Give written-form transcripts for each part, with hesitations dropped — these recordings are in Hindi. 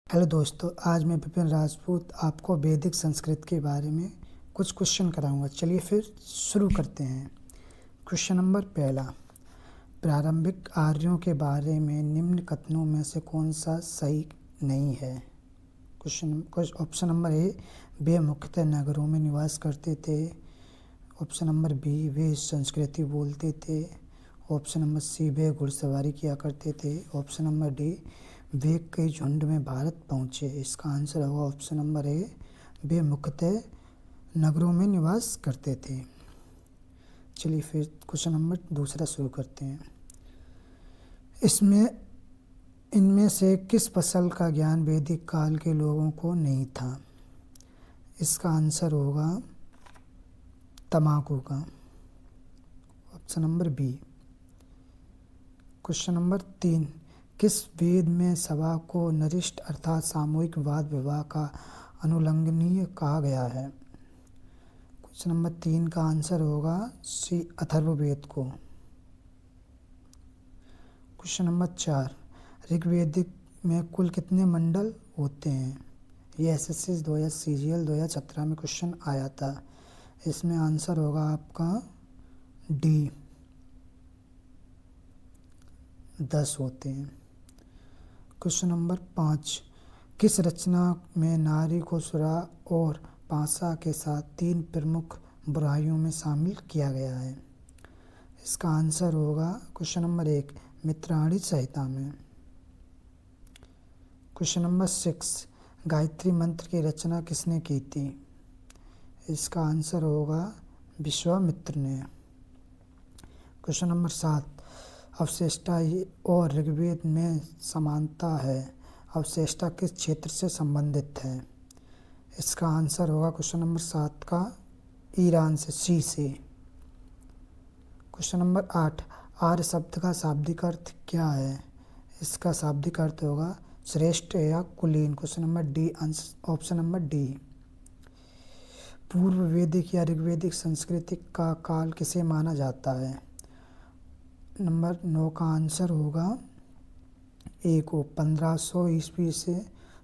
हेलो दोस्तों, आज मैं विपिन राजपूत आपको वैदिक संस्कृत के बारे में कुछ क्वेश्चन कराऊंगा। चलिए फिर शुरू करते हैं। क्वेश्चन नंबर पहला, प्रारंभिक आर्यों के बारे में निम्न कथनों में से कौन सा सही नहीं है। ऑप्शन नंबर ए, वे मुख्यतः नगरों में निवास करते थे। ऑप्शन नंबर बी, वे संस्कृति बोलते थे। ऑप्शन नंबर सी, वे घुड़सवारी किया करते थे। ऑप्शन नंबर डी, वे कई झुंड में भारत पहुँचे। इसका आंसर होगा ऑप्शन नंबर ए, वे मुख्यतः नगरों में निवास करते थे। चलिए फिर क्वेश्चन नंबर दूसरा शुरू करते हैं। इनमें से किस फसल का ज्ञान वैदिक काल के लोगों को नहीं था। इसका आंसर होगा तंबाकू का, option number B. Question number 3, किस वेद में सभा को नरिष्ट अर्थात सामूहिक वाद विवाह का अनुल्लंघनीय कहा गया है। क्वेश्चन नंबर 3 का आंसर होगा सी, अथर्ववेद को। क्वेश्चन नंबर 4, ऋग्वेदिक में कुल कितने मंडल होते हैं। ये एसएससी 2000 सीजीएल 2017 में क्वेश्चन आया था। इसमें आंसर होगा आपका डी, 10 होते हैं। क्वेश्चन नंबर 5, किस रचना में नारी को सुरा और पासा के साथ 3 प्रमुख बुराइयों में शामिल किया गया है। इसका आंसर होगा क्वेश्चन नंबर 1, मित्राणी संहिता में। क्वेश्चन नंबर 6, गायत्री मंत्र की रचना किसने की थी। इसका आंसर होगा विश्वामित्र ने। क्वेश्चन नंबर 7, अवशेष्टा और ऋग्वेद में समानता है। अवशेष्टा किस क्षेत्र से संबंधित है। इसका आंसर होगा क्वेश्चन नंबर 7 का ईरान से, सी से। क्वेश्चन नंबर 8, आर्य शब्द का शाब्दिक अर्थ क्या है। इसका शाब्दिक अर्थ होगा श्रेष्ठ या कुलीन। Question number D, option number D. पूर्व वैदिक या ऋग्वेदिक संस्कृति का काल किसे माना जाता है। नंबर 9 का आंसर होगा ए को, 1500 ईस्वी से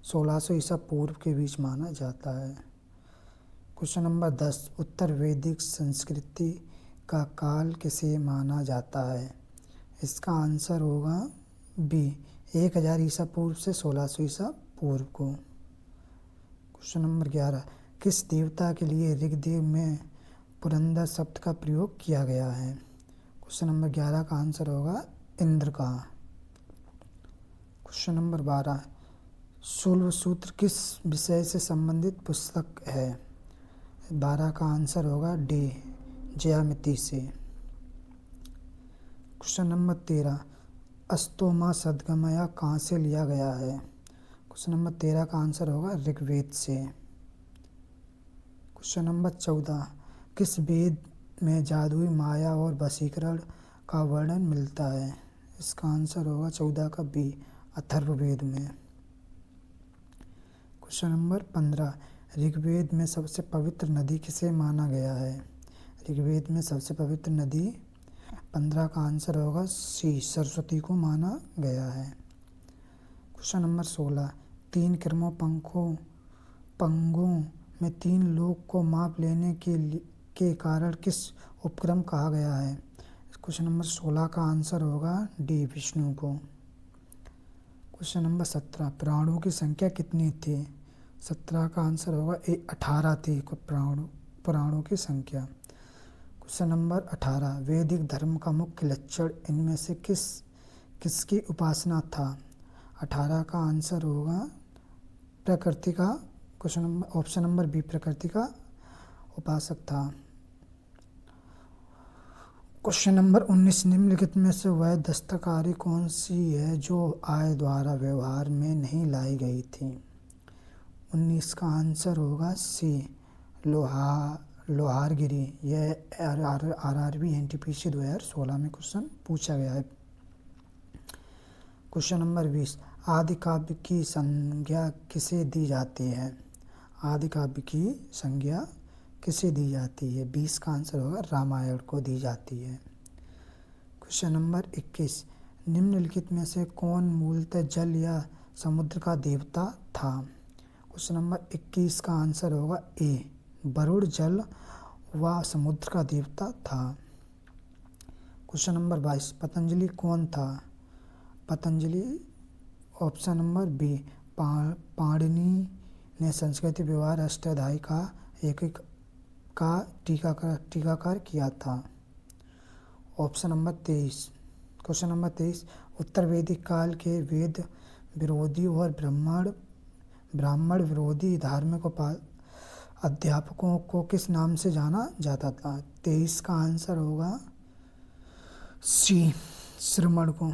1600 ईसा पूर्व के बीच माना जाता है। क्वेश्चन नंबर 10, उत्तर वैदिक संस्कृति का काल किसे माना जाता है। इसका आंसर होगा बी, 1000 ईसा पूर्व से 1600 ईसा पूर्व को। क्वेश्चन नंबर 11, किस देवता के लिए ऋग्वेद में पुरंदर शब्द का प्रयोग किया गया है। क्वेश्चन नंबर 11 का आंसर होगा इंद्र का। क्वेश्चन नंबर 12, शूल्व सूत्र किस विषय से संबंधित पुस्तक है। 12 का आंसर होगा डी, ज्यामिति से। क्वेश्चन नंबर 13, अस्तोमा सद्गमया कहाँ से लिया गया है। क्वेश्चन नंबर 13 का आंसर होगा ऋग्वेद से। क्वेश्चन नंबर 14, किस वेद में जादुई माया और वशीकरण का वर्णन मिलता है। इसका आंसर होगा 14 का बी, अथर्ववेद में। क्वेश्चन नंबर 15, ऋग्वेद में सबसे पवित्र नदी किसे माना गया है। ऋग्वेद में सबसे पवित्र नदी 15 का आंसर होगा सी, सरस्वती को माना गया है। क्वेश्चन नंबर 16, 3 क्रमों पंगों में 3 लोग को माप लेने के कारण किस उपक्रम कहा गया है। क्वेश्चन नंबर 16 का आंसर होगा डी, विष्णु को। क्वेश्चन नंबर 17, प्राणों की संख्या कितनी थी। 17 का आंसर होगा 18 थी प्राणों की संख्या। क्वेश्चन नंबर 18, वैदिक धर्म का मुख्य लक्षण इनमें से किसकी उपासना था। 18 का आंसर होगा प्रकृति का। ऑप्शन नंबर बी, प्रकृति का उपासक था। क्वेश्चन नंबर 19, निम्नलिखित में से वह दस्तकारी कौन सी है जो आय द्वारा व्यवहार में नहीं लाई गई थी। 19 का आंसर होगा सी, लोहारगिरी। यह आरआरबी एनटीपीसी 2016 में क्वेश्चन पूछा गया है। क्वेश्चन नंबर 20, आदि काव्य की संज्ञा किसे दी जाती है। आदि काव्य की संज्ञा किसे दी जाती है। 20 का आंसर होगा रामायण को दी जाती है। क्वेश्चन नंबर 21, निम्नलिखित में से कौन मूलतः जल या समुद्र का देवता था। क्वेश्चन नंबर 21 का आंसर होगा ए, वरुण जल व समुद्र का देवता था। क्वेश्चन नंबर 22, पतंजलि कौन था? Patanjali option number B, Panini ने संस्कृत व्यवहार अष्टाध्यायी का एक का टीकाकार किया था। ऑप्शन नंबर 23, क्वेश्चन नंबर 23, उत्तर वैदिक काल के वेद विरोधी और ब्राह्मण विरोधी धार्मिक अध्यापकों को किस नाम से जाना जाता था? 23 का आंसर होगा सी, श्रमण को।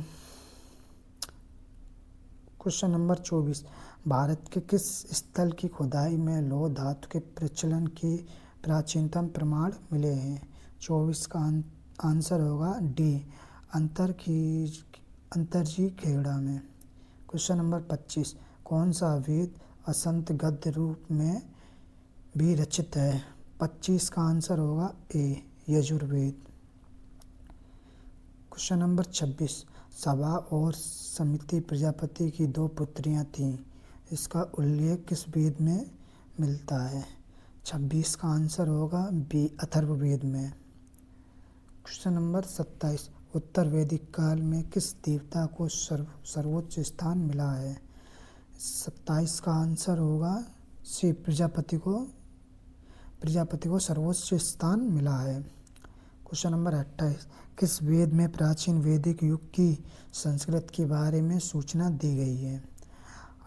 क्वेश्चन नंबर 24, भारत के किस स्थल की खुदाई में लौह धातु के प्रचलन के प्राचीनतम प्रमाण मिले हैं? 24 का आंसर होगा डी, अंतरजी खेड़ा में। क्वेश्चन नंबर 25, कौन सा वेद असंत गद्य रूप में भी रचित है? 25 का आंसर होगा ए, यजुर्वेद। क्वेश्चन नंबर 26, सभा और समिति प्रजापति की 2 पुत्रियां थीं, इसका उल्लेख किस वेद में मिलता है? 26 का आंसर होगा बी, अथर्ववेद में। क्वेश्चन नंबर 27, उत्तर वैदिक काल में किस देवता को सर्वोच्च स्थान मिला है? 27 का आंसर होगा सी, प्रजापति को सर्वोच्च स्थान मिला है। क्वेश्चन नंबर 28, किस वेद में प्राचीन वैदिक युग की संस्कृत के बारे में सूचना दी गई है?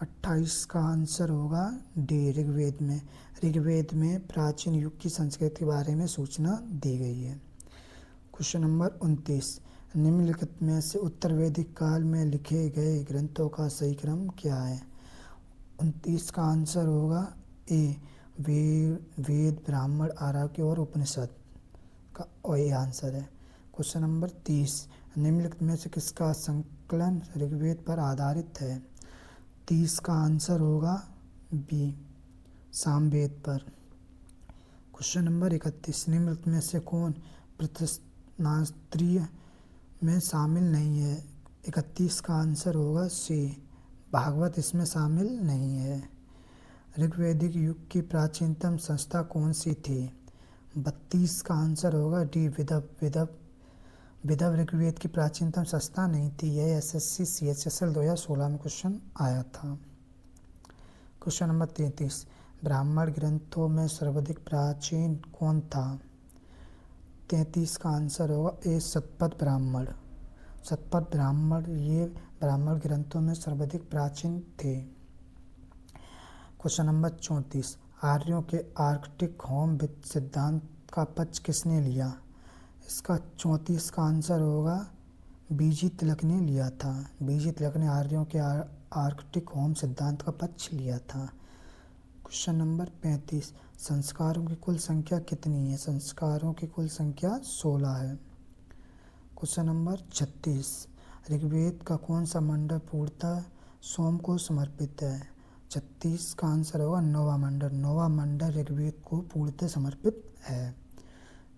28 का आंसर होगा डी, ऋग्वेद में। ऋग्वेद में प्राचीन युग की संस्कृत के बारे में सूचना दी गई है। क्वेश्चन नंबर 29, निम्नलिखित में से उत्तर वैदिक काल में लिखे गए ग्रंथों का सही क्रम क्या है? 29 का आंसर होगा ए, वेद, ब्राह्मण, आर्यों और उपनिषद का वही आंसर है। क्वेश्चन नंबर 30, निम्नलिखित में से किसका संकलन ऋग्वेद पर आधारित है? 30 का आंसर होगा बी, सामवेद पर। क्वेश्चन नंबर 31, निम्नलिखित में से कौन प्रश्नोत्तरी में शामिल नहीं है? 31 का आंसर होगा सी, भागवत इसमें शामिल नहीं है। ऋग्वैदिक युग की प्राचीनतम संस्था कौन सी थी? 32 का आंसर होगा डी, विदव ऋग्वेद की प्राचीनतम संस्था नहीं थी। यह SSC CHSL 2016 में क्वेश्चन आया था। क्वेश्चन नंबर 33, ब्राह्मण ग्रंथों में सर्वाधिक प्राचीन कौन था? 33 का आंसर होगा ए, शतपथ ब्राह्मण ये ब्राह्मण ग्रंथों में सर्वाधिक प्राचीन थे। क्वेश्चन नंबर 34, आर्यों के आर्कटिक होम सिद्धांत का पक्ष किसने लिया? इसका 34 का आंसर होगा बीजी तिलक ने लिया था। बीजी तिलक ने आर्यों के आर्कटिक होम सिद्धांत का पक्ष लिया था। क्वेश्चन नंबर 35, संस्कारों की कुल संख्या कितनी है? संस्कारों की कुल संख्या 16 है। क्वेश्चन नंबर 36, ऋग्वेद का कौन सा मंडल पूर्णतः सोम को समर्पित है? 36 का आंसर होगा नौवां मंडल ऋग्वेद को पूर्णतः समर्पित है।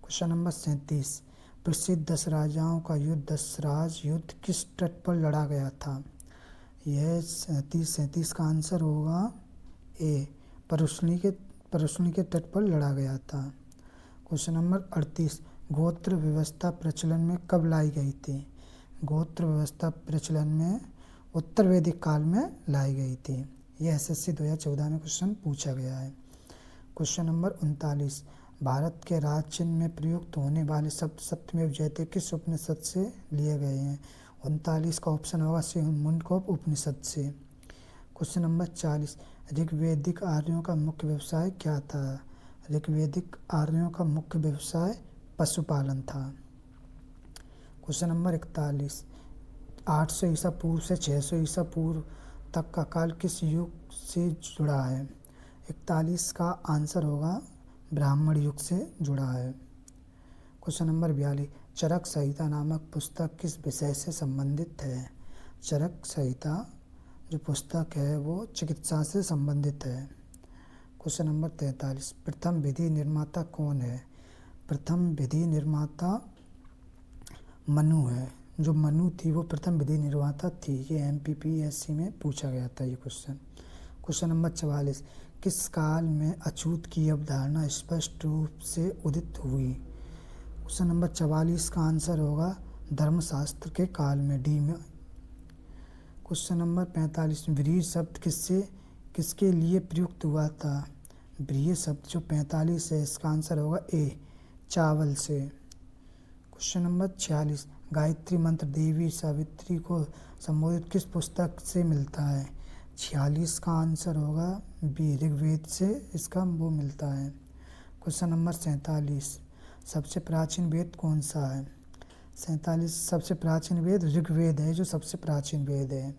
क्वेश्चन नंबर 37, प्रसिद्ध 10 राजाओं का युद्ध दशराज युद्ध किस तट पर लड़ा गया था? यह 37 का आंसर होगा ए, परुष्णी के तट पर लड़ा गया था। क्वेश्चन नंबर 38, गोत्र व्यवस्था प्रचलन में कब लाई गई थी? गोत्र व्यवस्था प्रचलन में उत्तर वैदिक काल में लाई गई थी। यह SSC 2014 में क्वेश्चन पूछा गया है। क्वेश्चन नंबर 39, भारत के राज चिन्ह में प्रयुक्त होने वाले शब्द सत्यमेव जयते किस उपनिषद से लिए गए हैं? 39 का ऑप्शन होगा सी, मुंडकोप उपनिषद से। क्वेश्चन नंबर 40, ऋग्वैदिक आर्यों का मुख्य व्यवसाय क्या था? ऋग्वैदिक आर्यों का मुख्य व्यवसाय पशुपालन था। क्वेश्चन नंबर 41, 800 ईसा पूर्व से 600 ईसा पूर्व तक का काल किस युग से जुड़ा है? 41 का आंसर होगा ब्राह्मण युग से जुड़ा है। क्वेश्चन नंबर 42, चरक संहिता नामक पुस्तक किस विषय से संबंधित है? चरक संहिता जो पुस्तक है वो चिकित्सा से संबंधित है। क्वेश्चन नंबर 43, प्रथम विधि निर्माता कौन है? प्रथम विधि निर्माता मनु है। जो मनु थी वो प्रथम विधि निर्माता थी। ये MPPSC में पूछा गया था ये क्वेश्चन। क्वेश्चन नंबर 44, किस काल में अछूत की अवधारणा स्पष्ट रूप से उदित हुई? क्वेश्चन नंबर 44 का आंसर होगा धर्मशास्त्र के काल में, डी में। क्वेश्चन नंबर 45, व्रीहि शब्द किसके लिए प्रयुक्त हुआ था? व्रीहि शब्द जो 45 है इसका आंसर होगा ए, चावल से। क्वेश्चन नंबर 46, गायत्री मंत्र देवी सावित्री को संबोधित किस पुस्तक से मिलता है? 46 का आंसर होगा बी, ऋग्वेद से इसका वो मिलता है। क्वेश्चन नंबर 47, सबसे प्राचीन वेद कौन सा है? 47 सबसे प्राचीन वेद ऋग्वेद है, जो सबसे प्राचीन वेद है।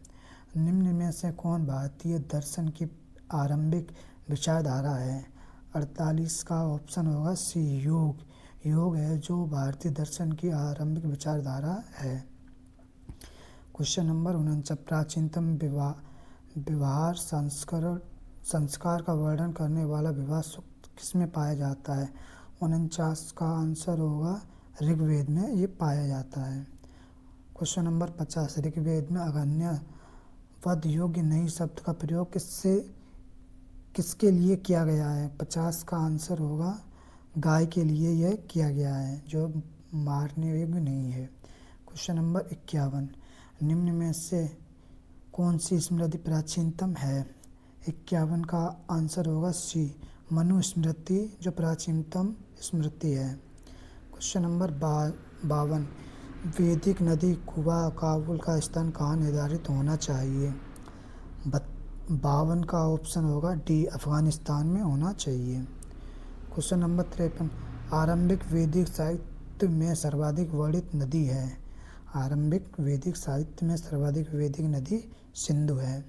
निम्न में से कौन भारतीय दर्शन की आरंभिक विचारधारा है? 48 का ऑप्शन होगा सी, योग। योग है जो भारतीय दर्शन की आरंभिक विचारधारा है। क्वेश्चन नंबर 49, प्राचीनतम व्यवहार संस्कार का वर्णन करने वाला विवाह सूक्त किसमें पाया जाता है? 49 का आंसर होगा ऋग्वेद में ये पाया जाता है। क्वेश्चन नंबर 50, ऋग्वेद में अगन्य वध योग्य नई शब्द का प्रयोग किसके लिए किया गया है? 50 का आंसर होगा गाय के लिए यह किया गया है, जो मारने योग्य नहीं है। क्वेश्चन नंबर 51, निम्न में से कौन सी स्मृति प्राचीनतम है? 51 का आंसर होगा सी, मनु स्मृति जो प्राचीनतम स्मृति है। क्वेश्चन नंबर 52, वैदिक नदी कुबा काबुल का स्थान कहाँ निर्धारित होना चाहिए? 52 का ऑप्शन होगा डी, अफगानिस्तान में होना चाहिए। क्वेश्चन नंबर 53, आरंभिक वैदिक साहित्य में सर्वाधिक वर्णित नदी है? आरंभिक वैदिक साहित्य में सर्वाधिक वैदिक नदी सिंधु है।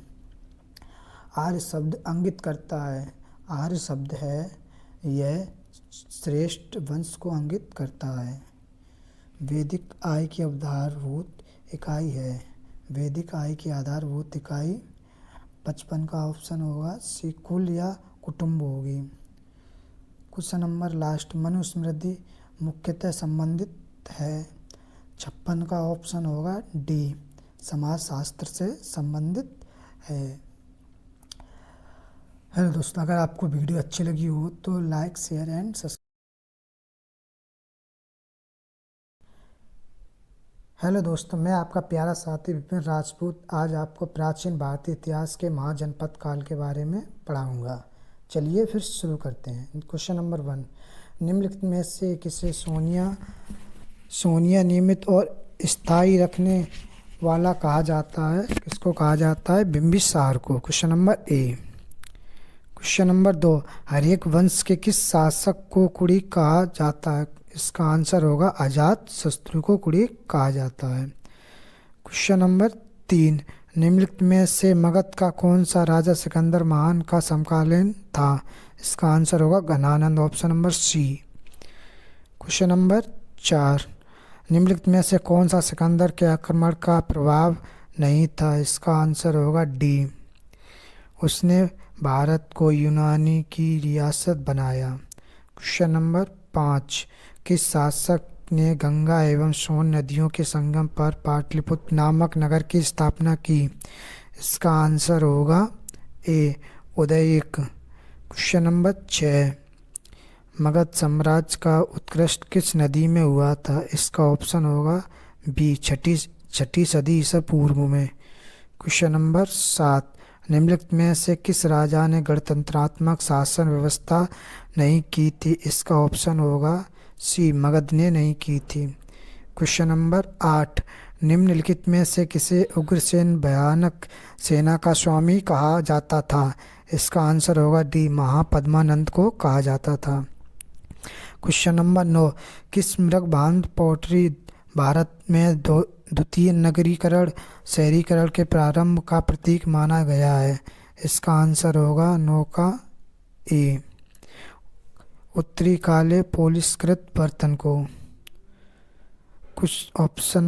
आर्य शब्द इंगित करता है, आर्य शब्द है यह श्रेष्ठ वंश को इंगित करता है। वैदिक आय की आधारभूत इकाई है, वैदिक आय की आधारभूत इकाई 55 का ऑप्शन होगा सी, कुल या कुटुंब होगी। क्वेश्चन नंबर लास्ट, मनुस्मृति मुख्यतः संबंधित है? 56 का ऑप्शन होगा डी, समाजशास्त्र से संबंधित है। हेलो दोस्तों, अगर आपको वीडियो अच्छी लगी हो तो like share and subscribe. Hello दोस्तों, मैं आपका प्यारा साथी विपिन राजपूत आज आपको प्राचीन भारतीय इतिहास के महाजनपद काल के बारे में पढ़ाऊंगा। चलिए फिर शुरू करते हैं। क्वेश्चन नंबर 1, निम्नलिखित में से किसे सोनिया नियमित और स्थायी रखने वाला कहा जाता है? किसको कहा जाता है? बिंबिसार को। Question number A. Question number 2, Haryanka वंश के किस शासक को कुड़ी कहा जाता है? इसका आंसर होगा अजात शत्रु को कुड़ी कहा जाता है। क्वेश्चन नंबर 3, निम्नलिखित में से मगध का कौन सा राजा सिकंदर महान का समकालीन था? इसका आंसर होगा Ghananand, option number C. Question number 4, निम्नलिखित में से कौन सा सिकंदर के आक्रमण का प्रभाव नहीं था? इसका आंसर होगा डी, उसने भारत को यूनानी की रियासत बनाया। क्वेश्चन नंबर 5, किस शासक ने गंगा एवं सोन नदियों के संगम पर पाटलिपुत्र नामक नगर की स्थापना की? इसका आंसर होगा ए, उदयिक। क्वेश्चन नंबर 6, मगध साम्राज्य का उत्कृष्ट किस नदी में हुआ था? इसका ऑप्शन होगा बी, छठी सदी ईसा पूर्व में। क्वेश्चन नंबर 7, निम्नलिखित में से किस राजा ने गणतंत्रात्मक शासन व्यवस्था नहीं की थी? इसका ऑप्शन होगा सी, मगध ने नहीं की थी। क्वेश्चन नंबर 8, निम्नलिखित में से किसे उग्रसेन भयानक सेना का स्वामी कहा जाता था? इसका आंसर होगा डी, महापद्मानंद को कहा जाता था। क्वेश्चन नंबर 9, किस मृगबांध पोट्री भारत में द्वितीय नगरीकरण शहरीकरण के प्रारंभ का प्रतीक माना गया है? इसका आंसर होगा 9 का ए, उत्तरी काले पोलिसकृत बर्तन को। क्वेश्चन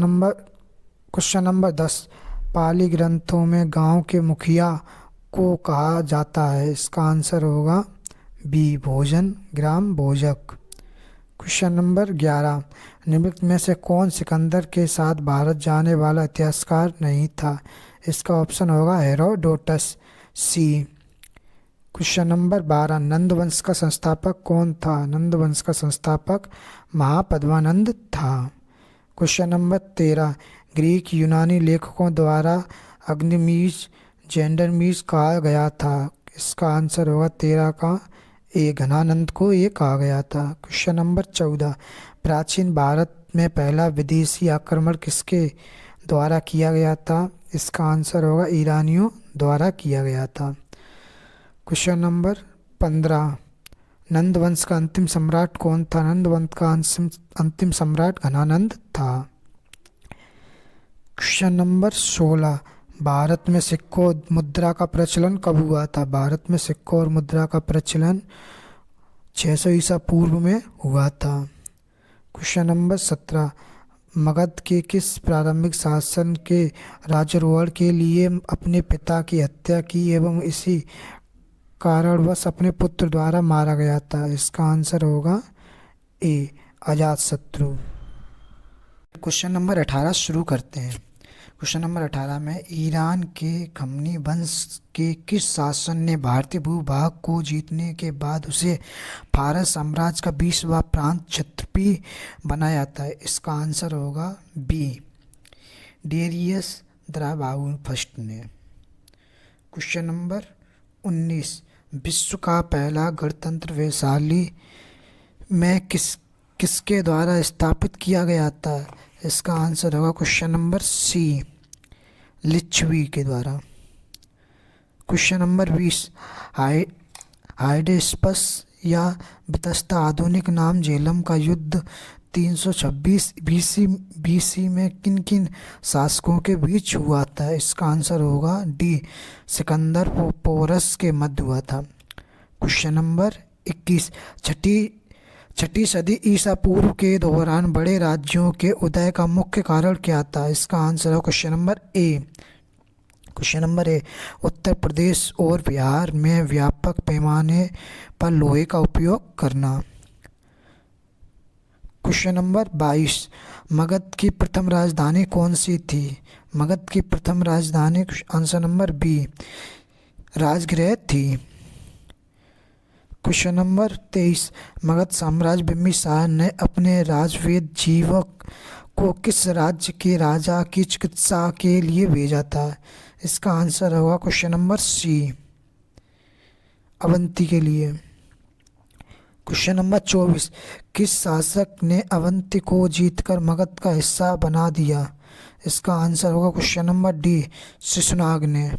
नंबर 10, पाली ग्रंथों में गांव के मुखिया को कहा जाता है? इसका आंसर होगा बी, भोजन ग्राम भोजक। क्वेश्चन नंबर 11, निम्नलिखित में से कौन सिकंदर के साथ भारत जाने वाला इतिहासकार नहीं था? इसका ऑप्शन होगा हेरोडोटस। सी। क्वेश्चन नंबर 12, नंद वंश का संस्थापक कौन था? नंद वंश का संस्थापक महापद्मानंद था। क्वेश्चन नंबर 13, ग्रीक यूनानी लेखकों द्वारा अग्निमीज जेंडरमीज कहा गया था? इसका आंसर होगा 13 का ए, घनानंद को ये कहा गया था। क्वेश्चन नंबर 14, प्राचीन भारत में पहला विदेशी आक्रमण किसके द्वारा किया गया था? इसका आंसर होगा ईरानियों द्वारा किया गया था। क्वेश्चन नंबर 15, नंद वंश का अंतिम सम्राट कौन था? नंद वंश का अंतिम सम्राट घनानंद था। क्वेश्चन नंबर 16, भारत में सिक्कों मुद्रा का प्रचलन कब हुआ था? भारत में सिक्कों और मुद्रा का प्रचलन 600 ईसा पूर्व में हुआ था। क्वेश्चन नंबर 17, मगध के किस प्रारंभिक शासन के राजारोहण के लिए अपने पिता की हत्या की एवं इसी कारणवश अपने पुत्र द्वारा मारा गया था? इसका आंसर होगा ए, अजातशत्रु। क्वेश्चन नंबर 18 शुरू करते हैं। क्वेश्चन नंबर 18 में ईरान के खमनी वंश के किस शासन ने भारतीय भूभाग को जीतने के बाद उसे फारस साम्राज्य का 20वां प्रांत क्षत्रपी बनाया था? इसका आंसर होगा बी, डेरियस द्रवाउ फर्स्ट ने। क्वेश्चन नंबर 19, विश्व का पहला गणतंत्र वैशाली में किसके द्वारा स्थापित किया गया था? इसका आंसर होगा क्वेश्चन नंबर सी, लिच्छवी के द्वारा। क्वेश्चन नंबर 20, हाइडेस्पस या बितस्ता आधुनिक नाम झेलम का युद्ध 326 बीसी में किन किन शासकों के बीच हुआ था? इसका आंसर होगा डी, सिकंदर पोरस के मध्य हुआ था। क्वेश्चन नंबर 21, छठी सदी ईसा पूर्व के दौरान बड़े राज्यों के उदय का मुख्य कारण क्या था? इसका आंसर है question number A. Question number A, Uttar Pradesh और बिहार में व्यापक पैमाने पर लोहे का उपयोग करना। क्वेश्चन नंबर 22, मगध की प्रथम राजधानी कौन सी थी? मगध की प्रथम राजधानी आंसर नंबर बी, राजगृह थी। क्वेश्चन नंबर 23, मगध साम्राज्य बिंबिसार ने अपने राजवेद जीवक को किस राज्य के राजा की चिकित्सा के लिए भेजा था? इसका आंसर होगा क्वेश्चन नंबर सी, अवंती के लिए। क्वेश्चन नंबर 24, किस शासक ने अवंती को जीतकर मगध का हिस्सा बना दिया? इसका आंसर होगा क्वेश्चन नंबर डी, शिशुनाग ने।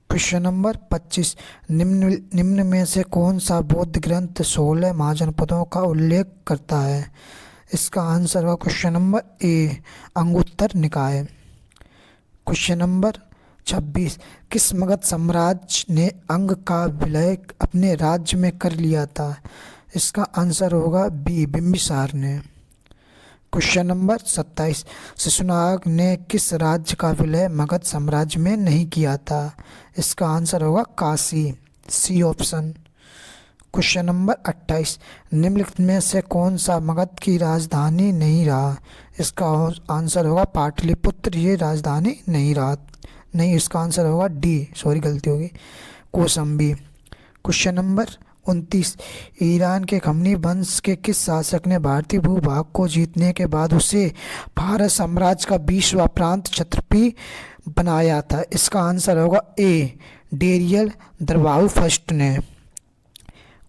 क्वेश्चन नंबर 25, निम्न में से कौन सा बौद्ध ग्रंथ 16 महाजनपदों का उल्लेख करता है? इसका आंसर होगा क्वेश्चन नंबर ए, अंगुत्तर निकाय। क्वेश्चन नंबर 26, किस मगध साम्राज्य ने अंग का विलय अपने राज्य में कर लिया था? इसका आंसर होगा बी, बिंबिसार ने। क्वेश्चन नंबर 27, शिशुनाग ने किस राज्य का विलय मगध साम्राज्य में नहीं किया था? इसका आंसर होगा Kashi, C option. Question number 28, निम्नलिखित में से कौन सा मगध की राजधानी नहीं रहा? इसका आंसर होगा पाटलिपुत्र, ये राजधानी नहीं रहा। नहीं, इसका आंसर होगा डी, सॉरी गलती होगी, कौशाम्बी। क्वेश्चन नंबर 29, ईरान के खमनी वंश के किस शासक ने भारतीय भूभाग को जीतने के बाद उसे फारस साम्राज्य का 20वां प्रांत क्षत्रपी बनाया था? इसका आंसर होगा ए, डेरियल द्रवाउ फर्स्ट ने।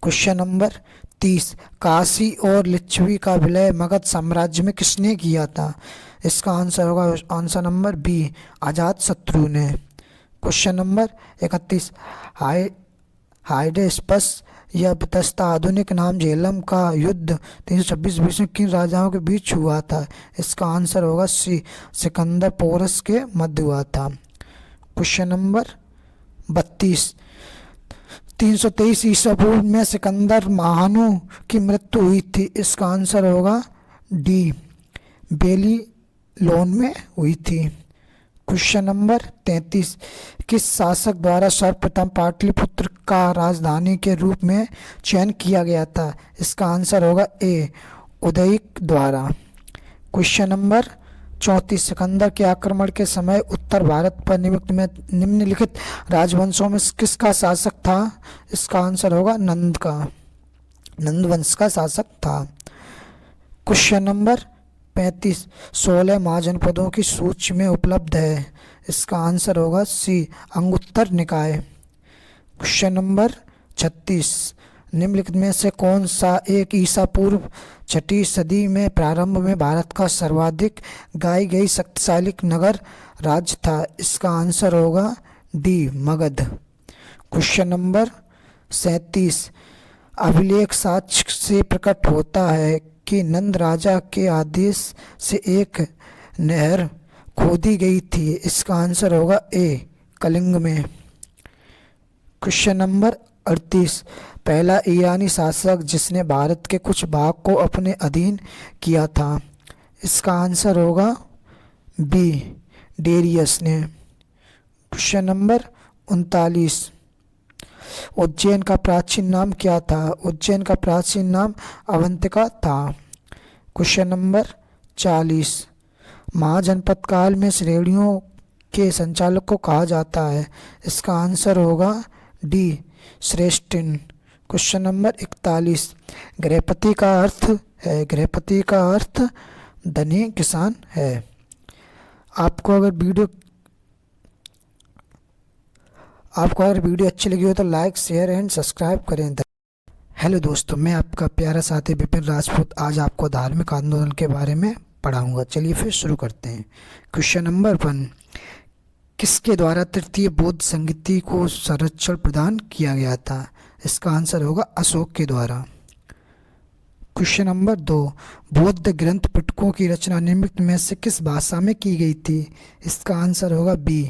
क्वेश्चन नंबर 30, काशी और लिच्छवी का विलय मगध साम्राज्य में किसने किया था? इसका आंसर होगा आंसर नंबर बी, अजातशत्रु ने। क्वेश्चन नंबर 31, हाइडेस्पस या बितस्ता आधुनिक नाम झेलम का युद्ध 326 बीसी में किन राजाओं के बीच हुआ था? इसका आंसर होगा सी, सिकंदर पोरस के मध्य हुआ था। क्वेश्चन नंबर 32, 323 ईसा पूर्व में सिकंदर महानु की मृत्यु हुई थी। इसका आंसर होगा डी, बेबीलोन में हुई थी। क्वेश्चन नंबर 33, किस शासक द्वारा सर्वप्रथम पाटलिपुत्र का राजधानी के रूप में चयन किया गया था? इसका आंसर होगा ए, उदयिक द्वारा। क्वेश्चन नंबर 34, सिकंदर के आक्रमण के समय उत्तर भारत पर निम्नलिखित राजवंशों में किसका शासक था? इसका आंसर होगा नंद वंश का शासक था। क्वेश्चन नंबर 35, 16 महाजनपदों की सूची में उपलब्ध है। इसका आंसर होगा सी, अंगुत्तर निकाय। क्वेश्चन नंबर 36, निम्नलिखित में से कौन सा एक ईसा पूर्व 6वीं सदी में प्रारंभ में भारत का सर्वाधिक गाई गई शक्तिशाली नगर राज्य था? इसका आंसर होगा डी, मगध। क्वेश्चन नंबर 37, अभिलेख साक्ष्य से प्रकट होता है कि नंद राजा के आदेश से एक नहर खोदी गई थी। इसका आंसर होगा ए, कलिंग में। क्वेश्चन नंबर 38, पहला ईरानी शासक जिसने भारत के कुछ भाग को अपने अधीन किया था? इसका आंसर होगा बी, डेरियस ने। क्वेश्चन नंबर 39, उज्जैन का प्राचीन नाम क्या था? उज्जैन का प्राचीन नाम अवंतिका था। क्वेश्चन नंबर 40, महाजनपद काल में श्रेणियों के संचालक को कहा जाता है? इसका आंसर होगा डी, श्रेष्ठिन। क्वेश्चन नंबर 41, गृहपति का अर्थ धनी किसान है। आपको अगर वीडियो अच्छी लगी हो तो लाइक, शेयर एंड सब्सक्राइब करें। हेलो दोस्तों, मैं आपका प्यारा साथी विपिन राजपूत आज आपको धार्मिक आंदोलन के बारे में पढ़ाऊंगा। चलिए फिर शुरू करते हैं। क्वेश्चन नंबर 1, किसके द्वारा तृतीय बौद्ध संगीति को संरक्षण प्रदान किया गया था? इसका आंसर होगा अशोक के द्वारा। क्वेश्चन नंबर 2, बौद्ध ग्रंथ पिटकों की रचना निम्नलिखित में से किस भाषा में की गई थी? इसका आंसर होगा बी,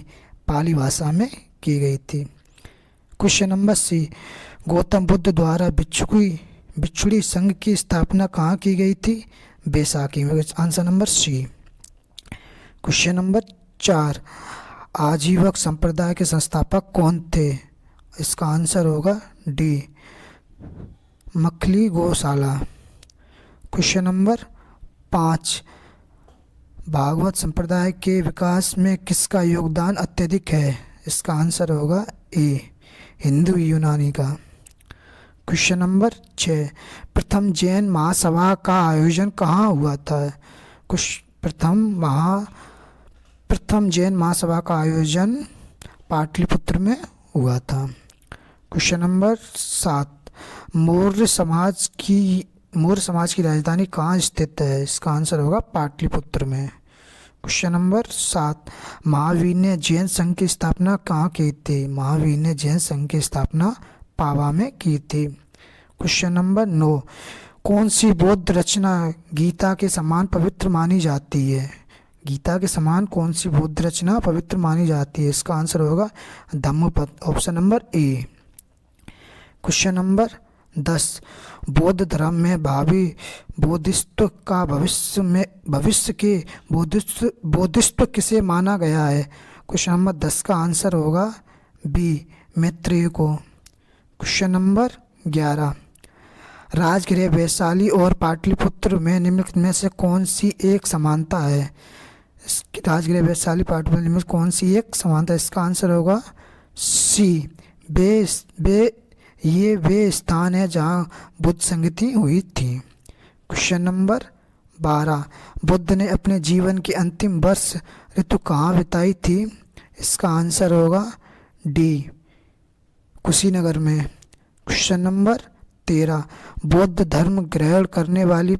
पाली भाषा में की गई थी। Question number C, Gautam Buddha द्वारा बिछुड़ी संघ की स्थापना कहाँ की गई थी? बैसाखी में। Answer number C. Question number 4, Ajivika संप्रदाय के संस्थापक कौन थे? इसका आंसर होगा डी, मखली गोशाला। क्वेश्चन नंबर 5, भागवत संप्रदाय के विकास में किसका योगदान अत्यधिक है? इसका आंसर होगा ए, हिंदू यूनानी का। क्वेश्चन नंबर 6, प्रथम जैन महासभा का आयोजन कहाँ हुआ था? प्रथम जैन महासभा का आयोजन पाटलिपुत्र में हुआ था। क्वेश्चन नंबर 7, मौर्य समाज की राजधानी कहाँ स्थित है? इसका आंसर होगा पाटलिपुत्र में। क्वेश्चन नंबर 7, महावीर ने जैन संघ की स्थापना कहाँ की थी? महावीर ने जैन संघ की स्थापना पावा में की थी। क्वेश्चन नंबर 9, कौन सी बौद्ध रचना गीता के समान पवित्र मानी जाती है? गीता के समान कौन सी बौद्ध रचना पवित्र मानी जाती है? इसका आंसर होगा Dhammapada, option number A. Question number 10, बौद्ध धर्म में भावी बोधिसत्व का भविष्य के बोधिसत्व किसे माना गया है? क्वेश्चन नंबर 10 का आंसर होगा बी, मैत्रेय को। क्वेश्चन नंबर 11, राजगृह वैशाली और पाटलिपुत्र में निम्नलिखित में से कौन सी एक समानता है? राजगृह वैशाली पाटलिपुत्र में कौन सी एक समानता है? इसका आंसर होगा सी, वे स्थान है जहाँ बुद्ध संगति हुई थी। क्वेश्चन नंबर 12, बुद्ध ने अपने जीवन के अंतिम वर्ष ऋतु कहाँ बिताई थी? इसका आंसर होगा डी, कुशीनगर में। क्वेश्चन नंबर 13, बौद्ध धर्म ग्रहण करने वाली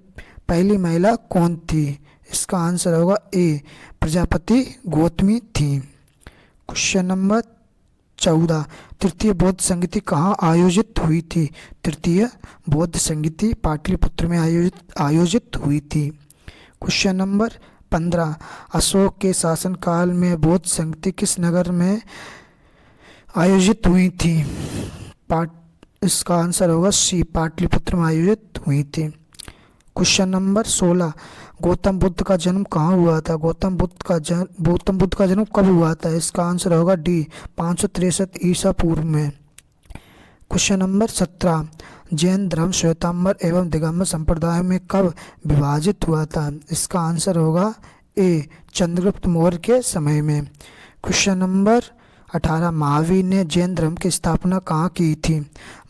पहली महिला कौन थी? इसका आंसर होगा ए, प्रजापति गौतमी थी। क्वेश्चन नंबर 14, तृतीय बौद्ध संगीति कहाँ आयोजित हुई थी? तृतीय बौद्ध संगीति पाटलिपुत्र में आयोजित हुई थी। क्वेश्चन नंबर 15, अशोक के शासनकाल में बौद्ध संगीति किस नगर में आयोजित हुई थी? इसका आंसर होगा सी, पाटलिपुत्र में आयोजित हुई थी। क्वेश्चन नंबर 16, गौतम बुद्ध का जन्म कहाँ हुआ था? गौतम बुद्ध का जन्म कब हुआ था? इसका आंसर होगा डी, 563 ईसा पूर्व में। क्वेश्चन नंबर 17, जैन धर्म श्वेतांबर एवं दिगंबर संप्रदाय में कब विभाजित हुआ था? इसका आंसर होगा ए, चंद्रगुप्त मौर्य के समय में। क्वेश्चन नंबर 18, महावीर ने जैन धर्म की स्थापना कहाँ की थी?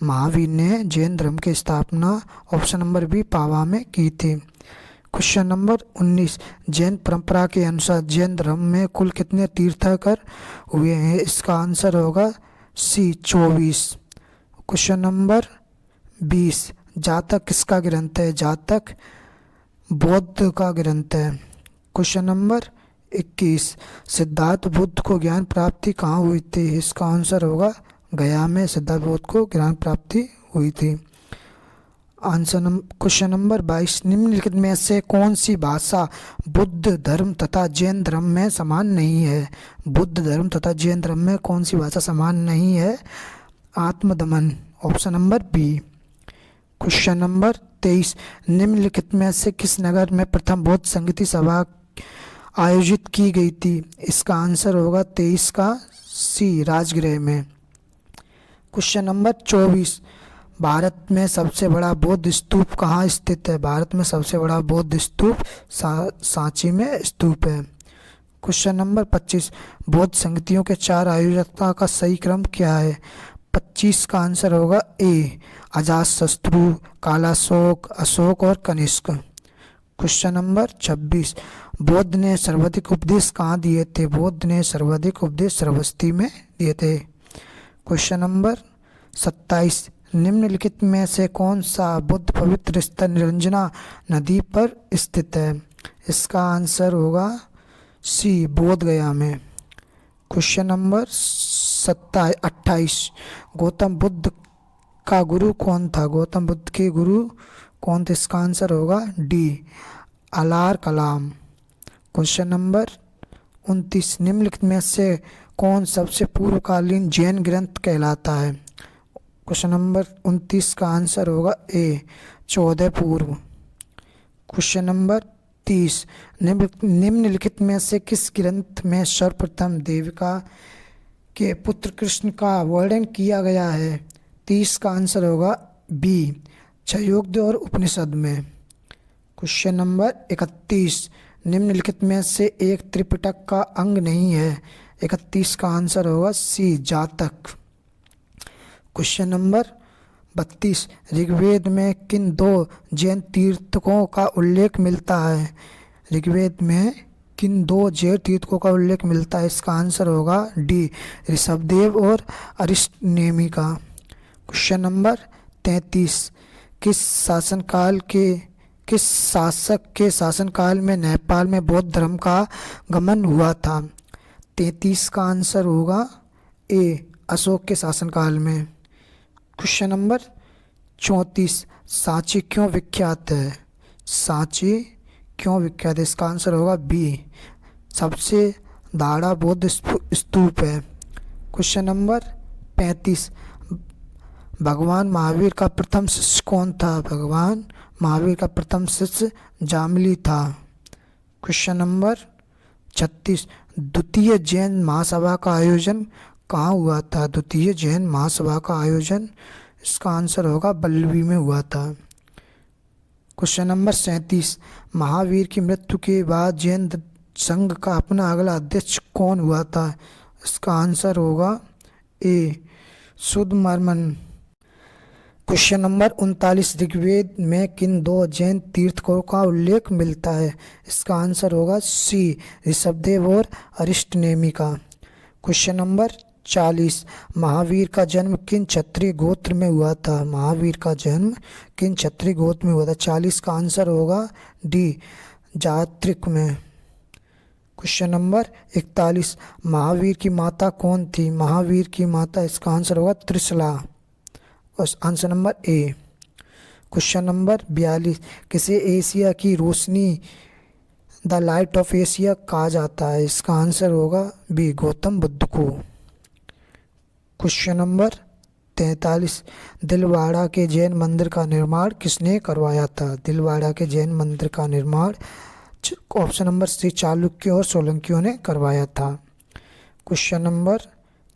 महावीर ने जैन धर्म की स्थापना ऑप्शन नंबर बी, पावा में की थी। क्वेश्चन नंबर 19, जैन परंपरा के अनुसार जैन धर्म में कुल कितने तीर्थंकर हुए हैं? इसका आंसर होगा सी, 24। क्वेश्चन नंबर 20, जातक किसका ग्रंथ है? जातक बौद्ध का ग्रंथ है। क्वेश्चन नंबर 21, सिद्धार्थ बुद्ध को ज्ञान प्राप्ति कहाँ हुई थी? इसका आंसर होगा गया में सिद्धार्थ बुद्ध को ज्ञान प्राप्ति हुई थी। क्वेश्चन नंबर 22, निम्नलिखित में से कौन सी भाषा बुद्ध धर्म तथा जैन धर्म में समान नहीं है? बुद्ध धर्म तथा जैन धर्म में कौन सी भाषा समान नहीं है? आत्मदमन, option number B. Question number 23, निम्नलिखित में से किस नगर में प्रथम बौद्ध संगीत सभा आयोजित की गई थी? इसका आंसर होगा 23 का सी, राजगृह में। क्वेश्चन नंबर 24, भारत में सबसे बड़ा बौद्ध स्तूप कहाँ स्थित है? भारत में सबसे बड़ा बौद्ध स्तूप सांची में स्तूप है। क्वेश्चन नंबर 25, बौद्ध संगीतियों के 4 आयोजकता का सही क्रम क्या है? 25 का आंसर होगा ए, अजातशत्रु, कालाशोक, अशोक और कनिष्क। क्वेश्चन नंबर 26, बौद्ध ने सर्वाधिक उपदेश कहाँ दिए थे? बौद्ध ने सर्वाधिक उपदेश श्रावस्ती में दिए थे। क्वेश्चन नंबर 27, निम्नलिखित में से कौन सा बुद्ध पवित्र स्थल निरंजना नदी पर स्थित है? इसका आंसर होगा सी, बोध गया में। क्वेश्चन नंबर 28, गौतम बुद्ध का गुरु कौन था? गौतम बुद्ध के गुरु कौन थे? इसका आंसर होगा डी, अलार कलाम। क्वेश्चन नंबर 29, निम्नलिखित में से कौन सबसे पूर्वकालीन जैन ग्रंथ कहलाता है? क्वेश्चन नंबर 29 का आंसर होगा ए, 14 पूर्व। क्वेश्चन नंबर 30, निम्नलिखित में से किस ग्रंथ में सर्वप्रथम देविका के पुत्र कृष्ण का वर्णन किया गया है? 30 का आंसर होगा बी, छयोग्य और उपनिषद में। क्वेश्चन नंबर 31, निम्नलिखित में से एक त्रिपिटक का अंग नहीं है? 31 का आंसर होगा सी, जातक। क्वेश्चन नंबर 32, ऋग्वेद में किन 2 जैन तीर्थकों का उल्लेख मिलता है? ऋग्वेद में किन 2 जैन तीर्थकों का उल्लेख मिलता है? इसका आंसर होगा डी, ऋषभदेव और अरिष्टनेमि का। क्वेश्चन नंबर 33, किस शासक के शासनकाल में नेपाल में बौद्ध धर्म का गमन हुआ था? 33 का आंसर होगा ए, अशोक के शासनकाल में। क्वेश्चन नंबर 34, सांची क्यों विख्यात है? सांची क्यों विख्यात है? इसका आंसर होगा बी, सबसे दाढ़ा बौद्ध स्तूप है। क्वेश्चन नंबर 35, भगवान महावीर का प्रथम शिष्य कौन था? भगवान महावीर का प्रथम शिष्य जामली था। क्वेश्चन नंबर 36, द्वितीय जैन महासभा का आयोजन कहाँ हुआ था? द्वितीय जैन महासभा का आयोजन, इसका आंसर होगा बल्लवी में हुआ था। क्वेश्चन नंबर 37, महावीर की मृत्यु के बाद जैन संघ का अपना अगला अध्यक्ष कौन हुआ था? इसका आंसर होगा ए, सुधमर्मन। क्वेश्चन नंबर 39, ऋग्वेद में किन 2 जैन तीर्थकों का उल्लेख मिलता है? इसका आंसर होगा सी, ऋषभदेव और अरिष्टनेमि का। क्वेश्चन नंबर 40, महावीर का जन्म किन क्षत्रिय गोत्र में हुआ था? महावीर का जन्म किन क्षत्रिय गोत्र में हुआ था? 40 का आंसर होगा डी, जात्रिक में। क्वेश्चन नंबर 41, महावीर की माता कौन थी? महावीर की माता, इसका आंसर होगा Trishala, answer number A. Question number 42, किसे एशिया की रोशनी, द लाइट ऑफ एशिया कहा जाता है? इसका आंसर होगा बी, गौतम बुद्ध को। क्वेश्चन नंबर 43, दिलवाड़ा के जैन मंदिर का निर्माण किसने करवाया था? दिलवाड़ा के जैन मंदिर का निर्माण ऑप्शन नंबर सी, चालुक्यों और सोलंकियों ने करवाया था। क्वेश्चन नंबर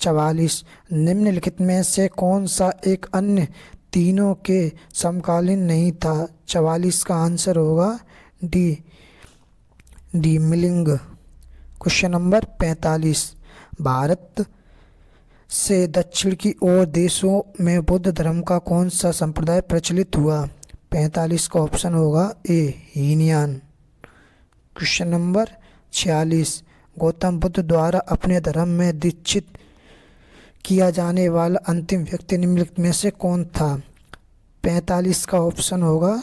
44, निम्नलिखित में से कौन सा एक अन्य तीनों के समकालीन नहीं था? 44 का आंसर होगा D milling. Question number 45, Bharat से दक्षिण की ओर देशों में बुद्ध धर्म का कौन सा संप्रदाय प्रचलित हुआ? 45 का ऑप्शन होगा ए, हीनयान। क्वेश्चन नंबर 46, गौतम बुद्ध द्वारा अपने धर्म में दीक्षित किया जाने वाला अंतिम व्यक्ति निम्नलिखित में से कौन था? 45 का ऑप्शन होगा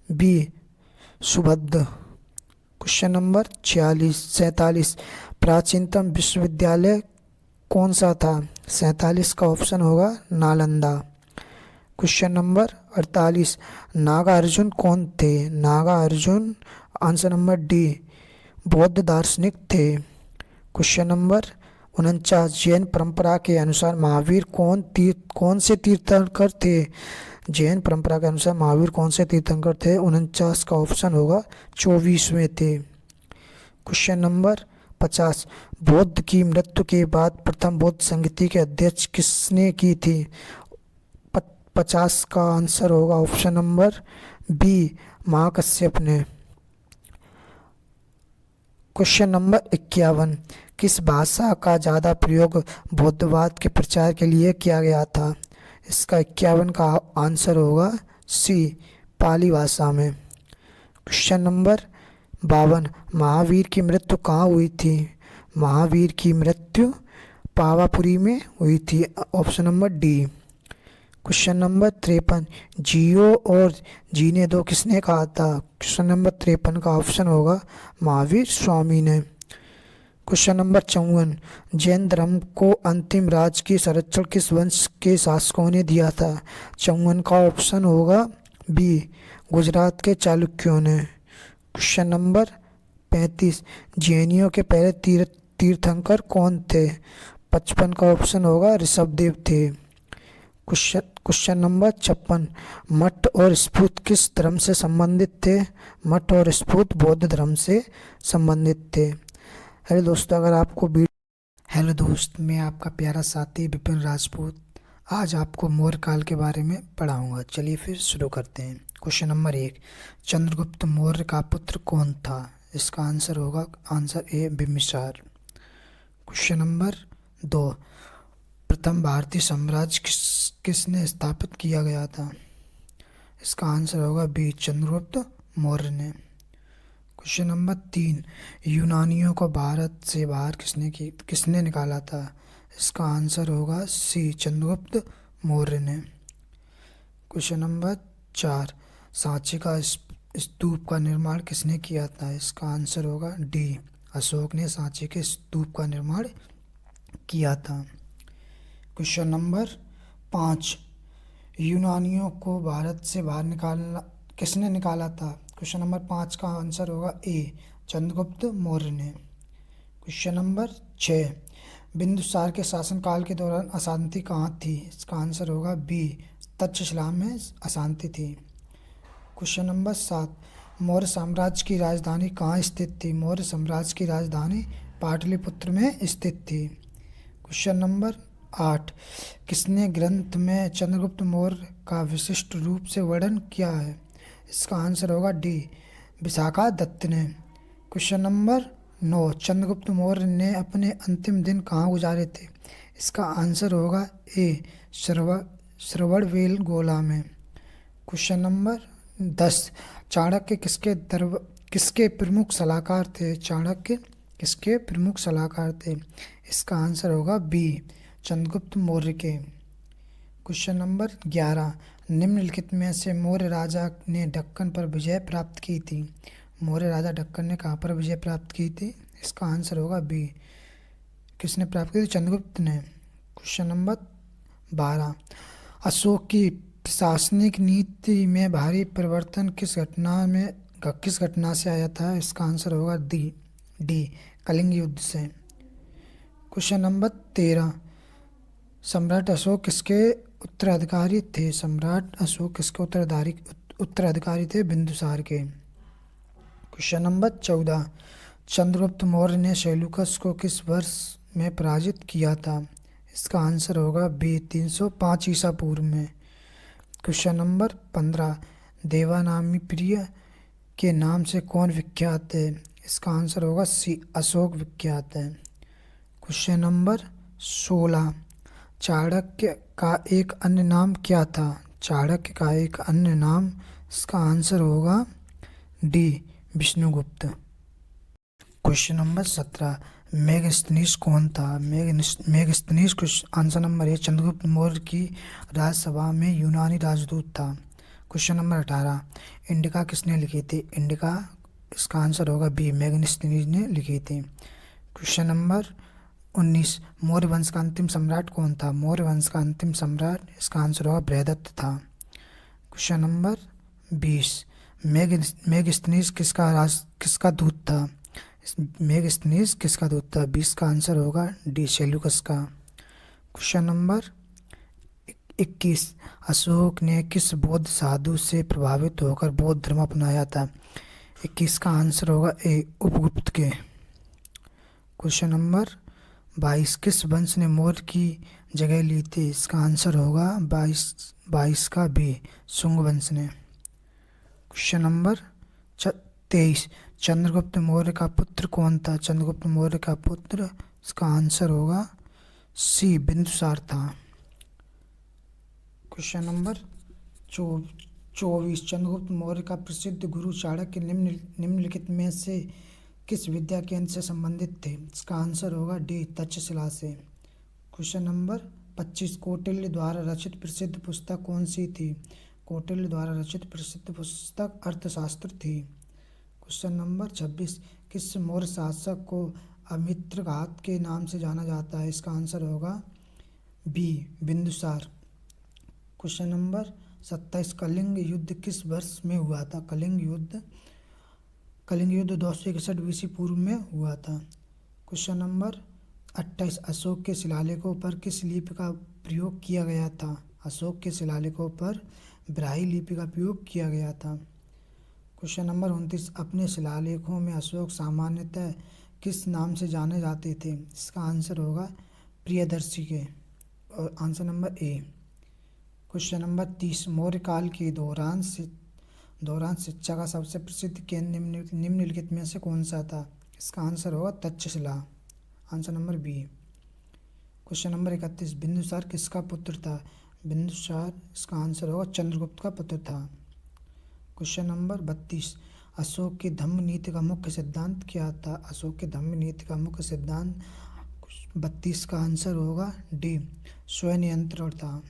बी, सुबुद्ध। क्वेश्चन नंबर 47, प्राचीनतम विश्वविद्यालय कौन सा था? 47 का ऑप्शन होगा नालंदा। क्वेश्चन नंबर 48, नागार्जुन कौन थे? नागार्जुन आंसर नंबर डी, बौद्ध दार्शनिक थे। क्वेश्चन नंबर 49, जैन परंपरा के अनुसार महावीर कौन से तीर्थंकर थे? जैन परंपरा के अनुसार महावीर कौन से तीर्थंकर थे? 49 का ऑप्शन होगा 24वें थे। क्वेश्चन नंबर 50, बौद्ध की मृत्यु के बाद प्रथम बौद्ध संगति के अध्यक्ष किसने की थी? 50 का आंसर होगा ऑप्शन नंबर बी, महाकश्यप ने। क्वेश्चन नंबर 51, किस भाषा का ज़्यादा प्रयोग बौद्धवाद के प्रचार के लिए किया गया था? इसका 51 का आंसर होगा सी, पाली भाषा में। क्वेश्चन नंबर 52, महावीर की मृत्यु कहाँ हुई थी? महावीर की मृत्यु पावापुरी में हुई थी, option number D. Question number 53, जियो और जीने दो किसने कहा था? क्वेश्चन नंबर 53 का ऑप्शन होगा महावीर स्वामी ने। क्वेश्चन नंबर 54, जैन धर्म को अंतिम राज की संरक्षण किस वंश के शासकों ने दिया था? 54 का ऑप्शन होगा बी, गुजरात के चालुक्यों ने। क्वेश्चन नंबर 35, जैनियों के पहले तीर्थंकर कौन थे? 55 का ऑप्शन होगा ऋषभदेव थे। क्वेश्चन नंबर 56, मठ और स्फूत किस धर्म से संबंधित थे? मठ और स्फूत बौद्ध धर्म से संबंधित थे। हेलो दोस्तों, अगर आपको हेलो दोस्त, मैं आपका प्यारा साथी विपिन राजपूत आज आपको मौर्य काल के बारे में पढ़ाऊंगा। चलिए फिर शुरू करते हैं। क्वेश्चन नंबर 1, चंद्रगुप्त मौर्य का पुत्र कौन था? इसका आंसर होगा answer A, Bimbisara. Question number 2, प्रथम भारतीय साम्राज्य किसने स्थापित किया गया था? इसका आंसर होगा बी, चंद्रगुप्त मौर्य ने। क्वेश्चन नंबर 3, यूनानियों को भारत से बाहर किसने निकाला था? इसका आंसर होगा सी, चंद्रगुप्त मौर्य ने। क्वेश्चन नंबर 4, सांची का स्तूप का निर्माण किसने किया था? इसका आंसर होगा डी, अशोक ने सांची के स्तूप का निर्माण किया था। क्वेश्चन नंबर 5, यूनानियों को भारत से बाहर किसने निकाला था? क्वेश्चन नंबर 5 का आंसर होगा ए, चंद्रगुप्त मौर्य ने। क्वेश्चन नंबर 6, बिंदुसार के शासनकाल के दौरान अशांति कहाँ थी? इसका आंसर होगा बी, तक्षशिला में अशांति थी। क्वेश्चन नंबर 7, मौर्य साम्राज्य की राजधानी कहाँ स्थित थी? मौर्य साम्राज्य की राजधानी पाटलिपुत्र में स्थित थी। क्वेश्चन नंबर 8, किसने ग्रंथ में चंद्रगुप्त मौर्य का विशिष्ट रूप से वर्णन किया है? इसका आंसर होगा डी, विशाखा दत्त ने। क्वेश्चन नंबर 9, चंद्रगुप्त मौर्य ने अपने अंतिम दिन कहाँ गुजारे थे? इसका आंसर होगा ए, श्रवणबेलगोला में। क्वेश्चन नंबर 10, चाणक्य किसके प्रमुख सलाहकार थे? चाणक्य किसके प्रमुख सलाहकार थे? इसका आंसर होगा बी, चंद्रगुप्त मौर्य के। क्वेश्चन नंबर 11, निम्नलिखित में से मौर्य राजा ने दक्कन पर विजय प्राप्त की थी? मौर्य राजा दक्कन ने कहाँ पर विजय प्राप्त की थी? इसका आंसर होगा बी, किसने प्राप्त की थी? चंद्रगुप्त ने। क्वेश्चन नंबर 12, अशोक की प्रशासनिक नीति में भारी परिवर्तन किस घटना से आया था? इसका आंसर होगा डी, कलिंग युद्ध से। क्वेश्चन नंबर 13, सम्राट अशोक किसके उत्तराधिकारी थे? सम्राट अशोक किसके उत्तराधिकारी थे? बिंदुसार के। क्वेश्चन नंबर 14, चंद्रगुप्त मौर्य ने सेल्यूकस को किस वर्ष में पराजित किया था? इसका आंसर होगा बी 305 ईसा पूर्व में। क्वेश्चन नंबर 15, देवानामी प्रिय के नाम से कौन विख्यात है? इसका आंसर होगा सी अशोक विख्यात है। क्वेश्चन नंबर 16, चाणक्य का एक अन्य नाम क्या था? चाणक्य का एक अन्य नाम, इसका आंसर होगा D Vishnugupta. Question number 17, Megasthenes कौन था? Megasthenes answer number A Chandragupta Maurya की राजसभा में यूनानी राजदूत था। क्वेश्चन नंबर 18, इंडिका किसने लिखी थी? इंडिका, इसका आंसर होगा बी मेगस्थनीज ने लिखी थी। क्वेश्चन नंबर 19, मौर्य वंश का अंतिम सम्राट कौन था? मौर्य वंश का अंतिम सम्राट, इसका आंसर होगा बृहदत्त था। क्वेश्चन नंबर 20, मेगस्थनीज किसका दूत था? मेगस्थनीज किसका दूत था? 20 का आंसर होगा डी सेल्यूकस का। क्वेश्चन नंबर 21, अशोक ने किस बौद्ध साधु से प्रभावित होकर बौद्ध धर्म अपनाया था? 21 का आंसर होगा ए उपगुप्त के। क्वेश्चन नंबर 22, किस वंश ने मौर्य की जगह ली थी? इसका आंसर होगा 22 का बी शुंग वंश ने। क्वेश्चन नंबर 23, चंद्रगुप्त मौर्य का पुत्र कौन था? चंद्रगुप्त मौर्य का पुत्र, इसका आंसर होगा सी बिंदुसार था। क्वेश्चन नंबर 24, चंद्रगुप्त मौर्य का प्रसिद्ध गुरु चाणक्य निम्नलिखित में से किस विद्या केंद्र से संबंधित थे? इसका आंसर होगा डी तक्षशिला से। क्वेश्चन नंबर 25, कौटिल्य द्वारा रचित प्रसिद्ध पुस्तक कौन सी थी? कौटिल्य द्वारा रचित प्रसिद्ध पुस्तक अर्थशास्त्र थी। क्वेश्चन नंबर 26, किस मौर्य शासक को अमित्रघात के नाम से जाना जाता है? इसका आंसर होगा B Bindusar. Question number 27, Kalinga युद्ध किस वर्ष में हुआ था? कलिंग युद्ध 261 BC पूर्व में हुआ था। क्वेश्चन नंबर 28, अशोक के शिलालेखों पर किस लिपि का प्रयोग किया गया था? अशोक के शिलालेखों पर ब्राह्मी लिपि का प्रयोग किया गया था। क्वेश्चन नंबर 29, अपने शिलालेखों में अशोक सामान्यतः किस नाम से जाने जाते थे? इसका आंसर होगा प्रियदर्शी के, और answer number A. Question number 30, Maurya काल के दौरान शिक्षा का सबसे प्रसिद्ध केंद्र निम्नलिखित में से कौन सा था? इसका आंसर होगा Takshashila, answer number B. Question number 31, Bindusar किसका पुत्र था? बिंदुसार, इसका आंसर होगा चंद्रगुप्त का पुत्र था। क्वेश्चन नंबर 32, अशोक की धम्म नीति का मुख्य सिद्धांत क्या था? अशोक की धम्म नीति का मुख्य सिद्धांत 32 का आंसर होगा डी स्वनियंत्रण था।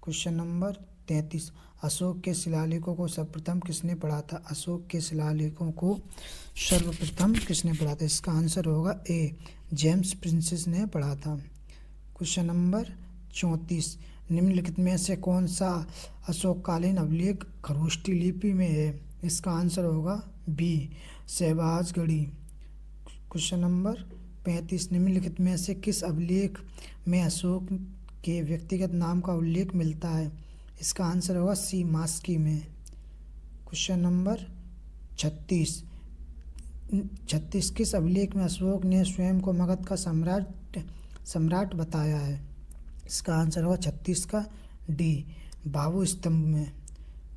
क्वेश्चन नंबर 33, अशोक के शिलालेखों को सर्वप्रथम किसने पढ़ा था? अशोक के शिलालेखों को सर्वप्रथम किसने पढ़ा था? इसका आंसर होगा ए जेम्स प्रिंसेस ने पढ़ा था। क्वेश्चन नंबर 34, निम्नलिखित में से कौन सा अशोककालीन अभिलेख खरोष्ठी लिपि में है? इसका आंसर होगा बी शहबाजगढ़ी। क्वेश्चन नंबर 35, निम्नलिखित में से किस अभिलेख में अशोक के व्यक्तिगत नाम का उल्लेख मिलता है? इसका आंसर होगा सी मास्की में। क्वेश्चन नंबर 36, किस अभिलेख में अशोक ने स्वयं को मगध का सम्राट बताया है? इसका आंसर होगा 36 का डी बाबू स्तंभ में।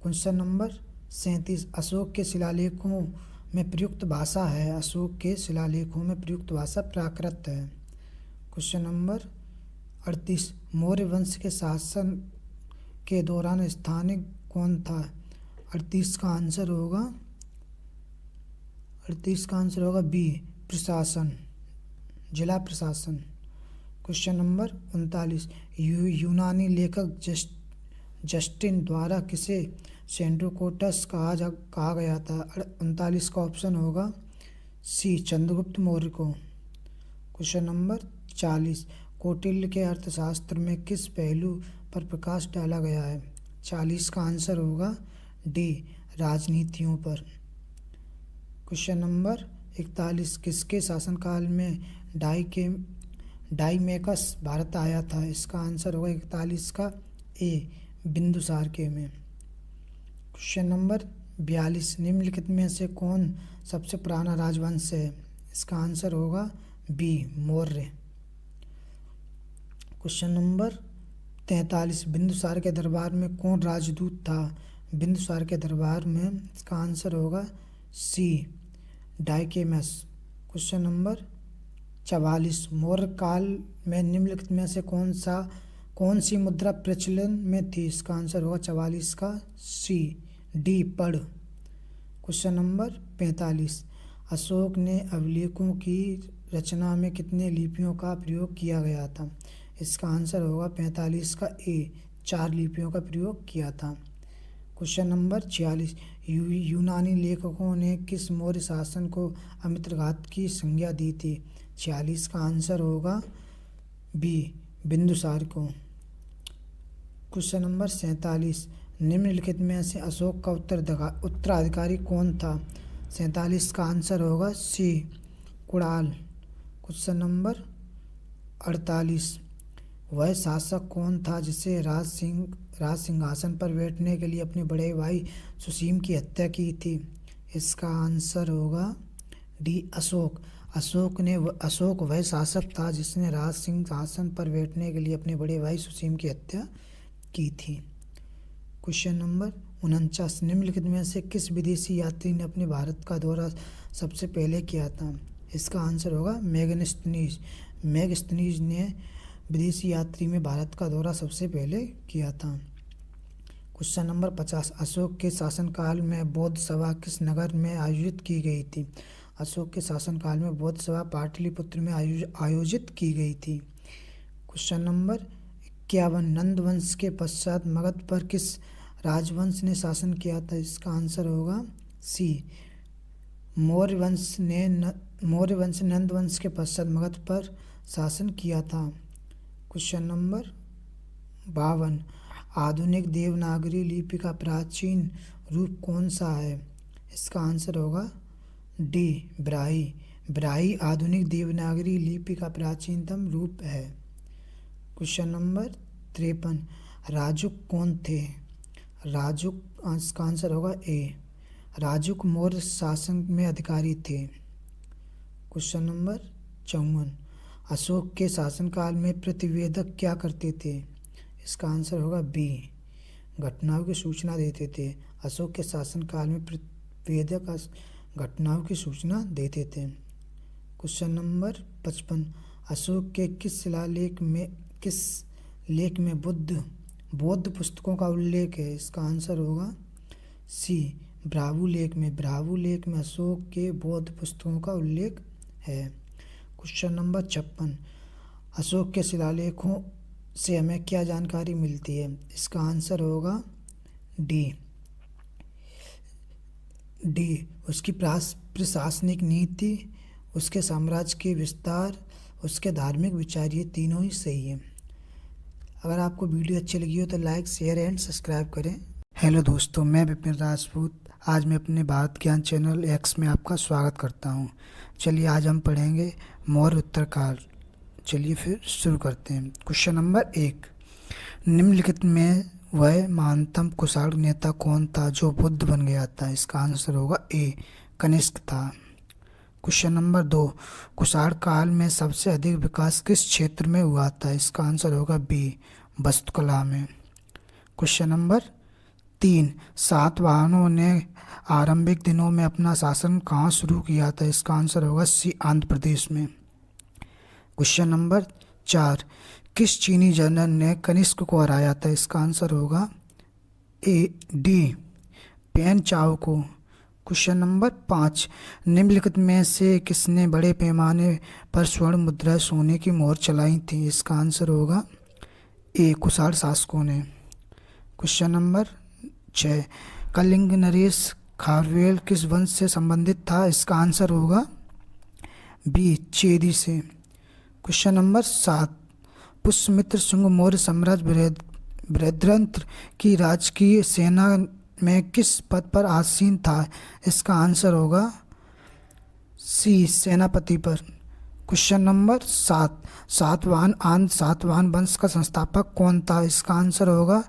क्वेश्चन नंबर 37, अशोक के शिलालेखों में प्रयुक्त भाषा है? अशोक के शिलालेखों में प्रयुक्त भाषा प्राकृत है। क्वेश्चन नंबर 38, मौर्य वंश के शासन के दौरान स्थानिक कौन था? 38 का आंसर होगा बी प्रशासन, जिला प्रशासन। क्वेश्चन नंबर 39, यूनानी लेखक जस्टिन द्वारा किसे सेंड्रोकोटस कहा गया था? 39 का ऑप्शन होगा सी चंद्रगुप्त मौर्य को। क्वेश्चन नंबर 40, कौटिल्य के अर्थशास्त्र में किस पहलू पर प्रकाश डाला गया है? 40 का आंसर होगा डी राजनीतियों पर। क्वेश्चन नंबर 41, किसके शासनकाल में डाइमेकस भारत आया था? इसका आंसर होगा 41 का ए बिंदुसार के में। क्वेश्चन नंबर 42 निम्नलिखित में से कौन सबसे पुराना राजवंश है? इसका आंसर होगा B Maurya. Question number 43 Bindusar के दरबार में कौन राजदूत था? बिंदुसार के दरबार में इसका आंसर होगा सी डाइकेमस। क्वेश्चन नंबर 44 मौर्य काल में निम्नलिखित में से कौन सी मुद्रा प्रचलन में थी? इसका आंसर होगा 44 का सी डी पढ़। क्वेश्चन नंबर 45 अशोक ने अभिलेखों की रचना में कितने लिपियों का प्रयोग किया गया था? इसका आंसर होगा 45 का ए 4 लिपियों का प्रयोग किया था। क्वेश्चन नंबर 46 यूनानी लेखकों ने किस मौर्य शासन को अमित्रघात की संज्ञा दी थी? 46 का आंसर होगा बी बिंदुसार को। क्वेश्चन नंबर 47 निम्नलिखित में से अशोक का उत्तराधिकारी कौन था? 47 का आंसर होगा सी कुणाल। क्वेश्चन नंबर 48 वह शासक कौन था जिसे राज सिंहासन पर बैठने के लिए अपने बड़े भाई सुसीम की हत्या की थी? इसका आंसर होगा डी अशोक। अशोक वह शासक था जिसने राज सिंहासन पर बैठने के लिए अपने बड़े भाई सुसीम की हत्या की थी। क्वेश्चन नंबर 49 निम्नलिखित में से किस विदेशी यात्री ने अपने भारत का दौरा सबसे पहले किया था? इसका आंसर होगा मैगस्थनीज ने विदेशी यात्री में भारत का दौरा सबसे पहले किया था। क्वेश्चन नंबर 50 अशोक के शासनकाल में बौद्ध सभा किस नगर में आयोजित की गई थी? अशोक के शासनकाल में बौद्ध सभा पाटलिपुत्र में आयोजित की गई थी। क्वेश्चन नंबर 51 नंद वंश के पश्चात मगध पर किस राजवंश ने शासन किया था? इसका आंसर होगा सी मौर्य वंश नंद वंश के पश्चात मगध पर शासन किया था। क्वेश्चन नंबर 52 आधुनिक देवनागरी लिपि का प्राचीन रूप कौन सा है? इसका आंसर होगा डी ब्राही आधुनिक देवनागरी लिपि का प्राचीनतम रूप है। क्वेश्चन नंबर 53 राजुक कौन थे? राजुक इसका आंसर होगा ए राजुक मौर्य शासन में अधिकारी थे। क्वेश्चन नंबर 54 अशोक के शासनकाल में प्रतिवेदक क्या करते थे? इसका आंसर होगा बी घटनाओं की सूचना देते थे। अशोक के शासनकाल में प्रतिवेदक घटनाओं की सूचना देते थे। क्वेश्चन नंबर 55 अशोक के किस लेख में बौद्ध पुस्तकों का उल्लेख है? इसका आंसर होगा सी भ्रावु लेख में अशोक के बौद्ध पुस्तकों का उल्लेख है। क्वेश्चन नंबर 56 अशोक के शिलालेखों से हमें क्या जानकारी मिलती है? इसका आंसर होगा डी उसकी प्रशासनिक नीति, उसके साम्राज्य के विस्तार, उसके धार्मिक विचार, ये तीनों ही सही है। अगर आपको वीडियो अच्छी लगी हो तो लाइक शेयर एंड सब्सक्राइब करें। हेलो दोस्तों, मैं विपिन राजपूत आज मैं अपने भारत ज्ञान चैनल एक्स में आपका स्वागत करता हूं। चलिए आज हम पढ़ेंगे मौर्य उत्तरकाल। चलिए फिर शुरू करते हैं। क्वेश्चन नंबर 1 निम्नलिखित में वह महानतम कुषाण नेता कौन था जो बुद्ध बन गया था? इसका आंसर होगा ए कनिष्क था। क्वेश्चन नंबर 2 कुषाण काल में सबसे अधिक विकास किस क्षेत्र में हुआ था? इसका आंसर होगा बी वास्तुकला में। क्वेश्चन नंबर 3 सातवाहनों ने आरंभिक दिनों में अपना शासन कहाँ शुरू किया था? इसका आंसर होगा सी आंध्र प्रदेश में। क्वेश्चन नंबर 4 किस चीनी जनरल ने कनिष्क को हराया था? इसका आंसर होगा ए डी पेन चाओ को। क्वेश्चन नंबर 5 निम्नलिखित में से किसने बड़े पैमाने पर स्वर्ण मुद्रा सोने की मोहर चलाई थी? इसका आंसर होगा ए कुषाण शासकों ने। क्वेश्चन नंबर 6 कलिंग नरेश खारवेल किस वंश से संबंधित था? इसका आंसर होगा बी चेदी से। क्वेश्चन नंबर 7 पुष्यमित्र शुंग मौर्य साम्राज्य बृहद्रंथ की राजकीय सेना में किस पद पर आसीन था? इसका आंसर होगा सी सेनापति पर। क्वेश्चन नंबर 7 सातवाहन वंश का संस्थापक कौन था? इसका आंसर होगा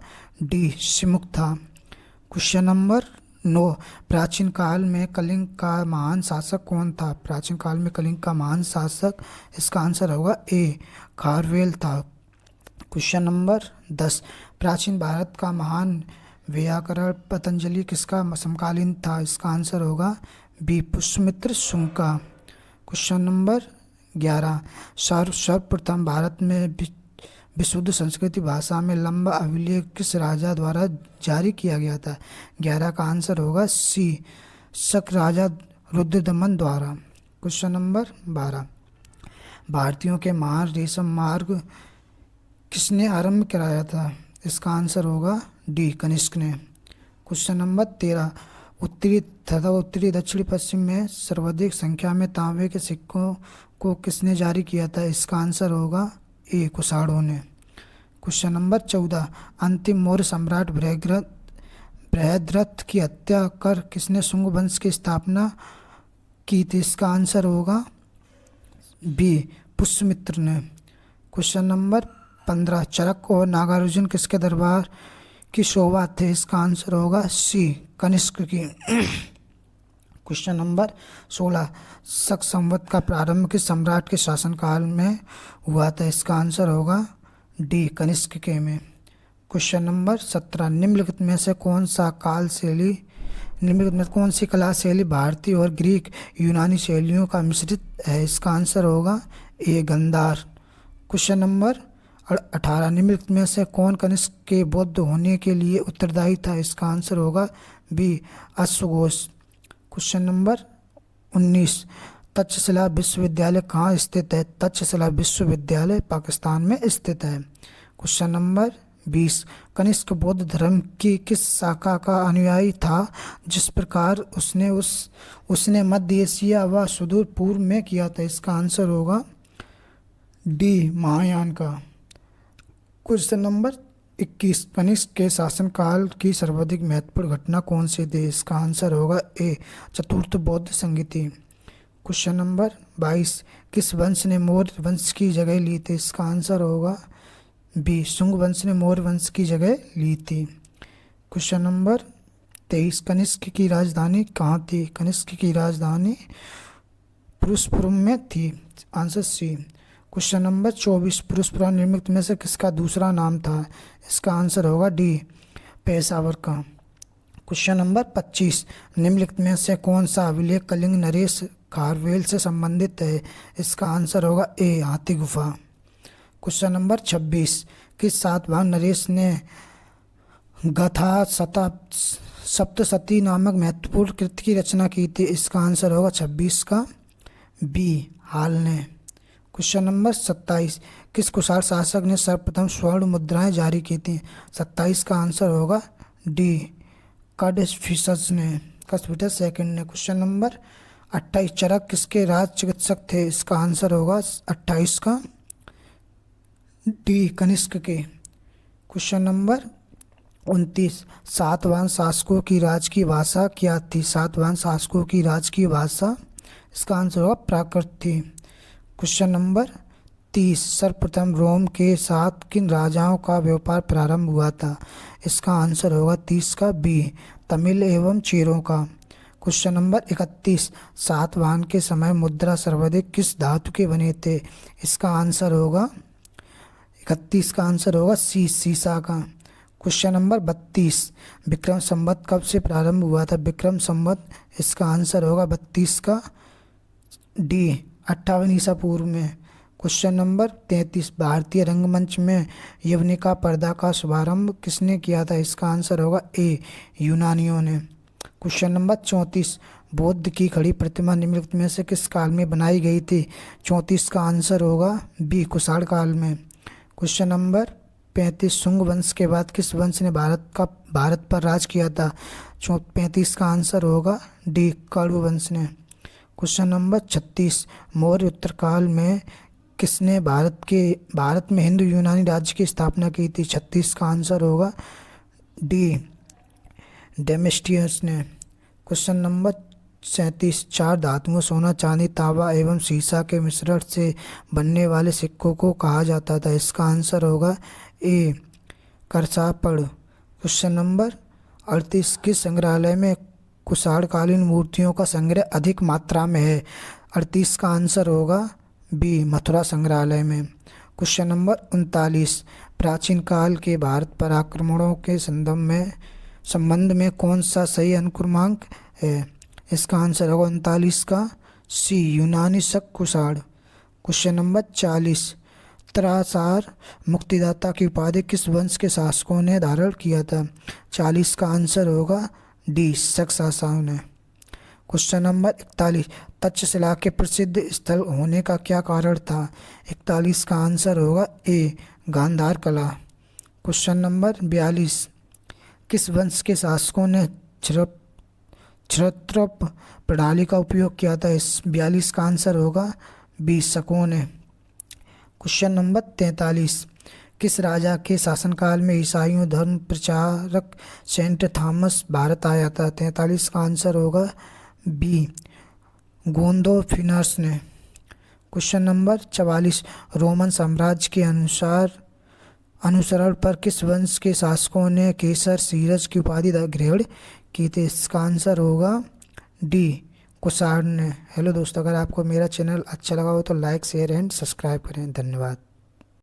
डी सिमुक था। क्वेश्चन नंबर 9 प्राचीन काल में कलिंग का महान शासक कौन था? प्राचीन काल में कलिंग का महान शासक, इसका आंसर होगा ए खारवेल था। क्वेश्चन नंबर 10 प्राचीन भारत का महान व्याकरण पतंजलि किसका समकालीन था? इसका आंसर होगा बी पुष्यमित्र शुंग का। क्वेश्चन नंबर 11 सर्वप्रथम भारत में विशुद्ध संस्कृत भाषा में लंबा अभिलेख किस राजा द्वारा जारी किया गया था? 11 का आंसर होगा सी शक राजा रुद्रदमन द्वारा। क्वेश्चन नंबर 12 भारतीयों के महान रेशम मार्ग किसने आरंभ कराया था? इसका आंसर होगा डी कनिष्क ने। क्वेश्चन नंबर 13 उत्तरी दक्षिणी पश्चिम में सर्वाधिक संख्या में तांबे के सिक्कों को किसने जारी किया था? इसका आंसर होगा ए कुषाणों ने। क्वेश्चन नंबर 14 अंतिम मौर्य सम्राट बृहद्रथ की हत्या कर किसने शुंग वंश की स्थापना की थी? इसका आंसर होगा बी पुष्यमित्र ने। क्वेश्चन नंबर 15 चरक और नागार्जुन किसके दरबार की शोभा थे? इसका आंसर होगा सी कनिष्क की। क्वेश्चन नंबर 16 शक संवत का प्रारंभ किस सम्राट के शासनकाल में हुआ था? इसका आंसर होगा डी कनिष्क के में। क्वेश्चन नंबर 17 निम्नलिखित में से कौन सी कला शैली भारतीय और ग्रीक यूनानी शैलियों का मिश्रित है? इसका आंसर होगा ए गंधार। क्वेश्चन नंबर 18 निम्नलिखित में से कौन कनिष्क के बौद्ध होने के लिए उत्तरदायी था? इसका आंसर होगा बी अश्वघोष। क्वेश्चन नंबर 19 तक्षशिला विश्वविद्यालय कहाँ स्थित है? तक्षशिला विश्वविद्यालय पाकिस्तान में स्थित है। क्वेश्चन नंबर 20 कनिष्क बौद्ध धर्म की किस शाखा का अनुयायी था जिस प्रकार उसने मध्य एशिया व सुदूर पूर्व में किया था? इसका आंसर होगा डी महायान का। क्वेश्चन नंबर 21 कनिष्क के शासनकाल की सर्वाधिक महत्वपूर्ण घटना कौन सी थी? इसका आंसर होगा ए चतुर्थ बौद्ध संहिता। क्वेश्चन नंबर 22 किस वंश ने मौर्य वंश की जगह ली थी? इसका आंसर होगा बी शुंग वंश ने मौर्य वंश की जगह ली थी। क्वेश्चन नंबर 23 कनिष्क की राजधानी कहाँ थी? कनिष्क की राजधानी पुरुषपुरम में थी। Answer C. Question number 24 Purushapura निम्नलिखित में से किसका दूसरा नाम था? इसका आंसर होगा डी पेशावर का। क्वेश्चन नंबर 25 निम्नलिखित में से कौन सा अभिलेख कलिंग नरेश खारवेल से संबंधित है? इसका आंसर होगा ए हाथी गुफा। क्वेश्चन नंबर 26 किस सातवाहन नरेश ने गाथा सप्तशती नामक महत्वपूर्ण कृति की रचना की थी? इसका आंसर होगा 26 का बी हाल ने। क्वेश्चन नंबर 27 किस कुषाण शासक ने सर्वप्रथम स्वर्ण मुद्राएं जारी की थी? 27 का आंसर होगा डी कड़फिसस सेकंड ने। क्वेश्चन नंबर 28 चरक किसके राज चिकित्सक थे? इसका आंसर होगा 28 का डी कनिष्क के। क्वेश्चन नंबर 29 सातवाहन शासकों की राजकीय भाषा क्या थी? सातवाहन शासकों की राजकीय भाषा, इसका आंसर होगा प्राकृत थी। क्वेश्चन नंबर 30 सर्वप्रथम रोम के साथ किन राजाओं का व्यापार प्रारंभ हुआ था? इसका आंसर होगा 30 का बी तमिल एवं चेरों का। क्वेश्चन नंबर 31 सातवाहन के समय मुद्रा सर्वाधिक किस धातु के बने थे? इसका आंसर होगा 31 का आंसर होगा सी सीसा का। क्वेश्चन नंबर 32 विक्रम संवत कब से प्रारंभ हुआ था? विक्रम संवत, इसका आंसर होगा 32 का डी 58 ईसा पूर्व में। क्वेश्चन नंबर 33 भारतीय रंगमंच में यवनिका पर्दा का शुभारंभ किसने किया था? इसका आंसर होगा ए यूनानियों ने। क्वेश्चन नंबर 34 बौद्ध की खड़ी प्रतिमा निम्नलिखित में से किस काल में बनाई गई थी? 34 का आंसर होगा बी कुषाण काल में। क्वेश्चन नंबर 35 शुंग वंश के बाद किस वंश ने भारत पर राज किया था? 35 का आंसर होगा डी कण्व वंश ने। क्वेश्चन नंबर 36 मौर्य उत्तरकाल में किसने भारत में हिंदू यूनानी राज्य की स्थापना की थी? 36 का आंसर होगा डी डेमेस्टियस ने। क्वेश्चन नंबर 37 चार धातुओं सोना चांदी तांबा एवं सीसा के मिश्रण से बनने वाले सिक्कों को कहा जाता था? इसका आंसर होगा ए करसापड़। क्वेश्चन नंबर 38 किस संग्रहालय में कुषाणकालीन मूर्तियों का संग्रह अधिक मात्रा में है? 38 का आंसर होगा बी, मथुरा संग्रहालय में। क्वेश्चन नंबर 39, प्राचीन काल के भारत पर आक्रमणों के संबंध में कौन सा सही अनुक्रमांक है? इसका आंसर होगा 39 का सी, यूनानी शक कुषाण। क्वेश्चन नंबर 40, त्रासार मुक्तिदाता की उपाधि किस वंश के शासकों ने धारण किया था? 40 का आंसर होगा डी, शक शासकों ने। क्वेश्चन नंबर 41, तक्षशिला के प्रसिद्ध स्थल होने का क्या कारण था? 41 का आंसर होगा ए, गांधार कला। क्वेश्चन नंबर 42, किस वंश के शासकों ने क्षत्रप प्रणाली का उपयोग किया था? इस 42 का आंसर होगा बी, शकों ने। क्वेश्चन नंबर 43, किस राजा के शासनकाल में ईसाई धर्म प्रचारक सेंट थॉमस भारत आया था? 43 का आंसर होगा बी, गोंदोफिनस ने। क्वेश्चन नंबर 44, रोमन साम्राज्य के अनुसरण पर किस वंश के शासकों ने केसर सीरज की उपाधि ग्रहण की थी? इसका आंसर होगा डी, कुषाण ने। हेलो दोस्तों, अगर आपको मेरा चैनल अच्छा लगा हो तो लाइक, शेयर एंड सब्सक्राइब करें। धन्यवाद।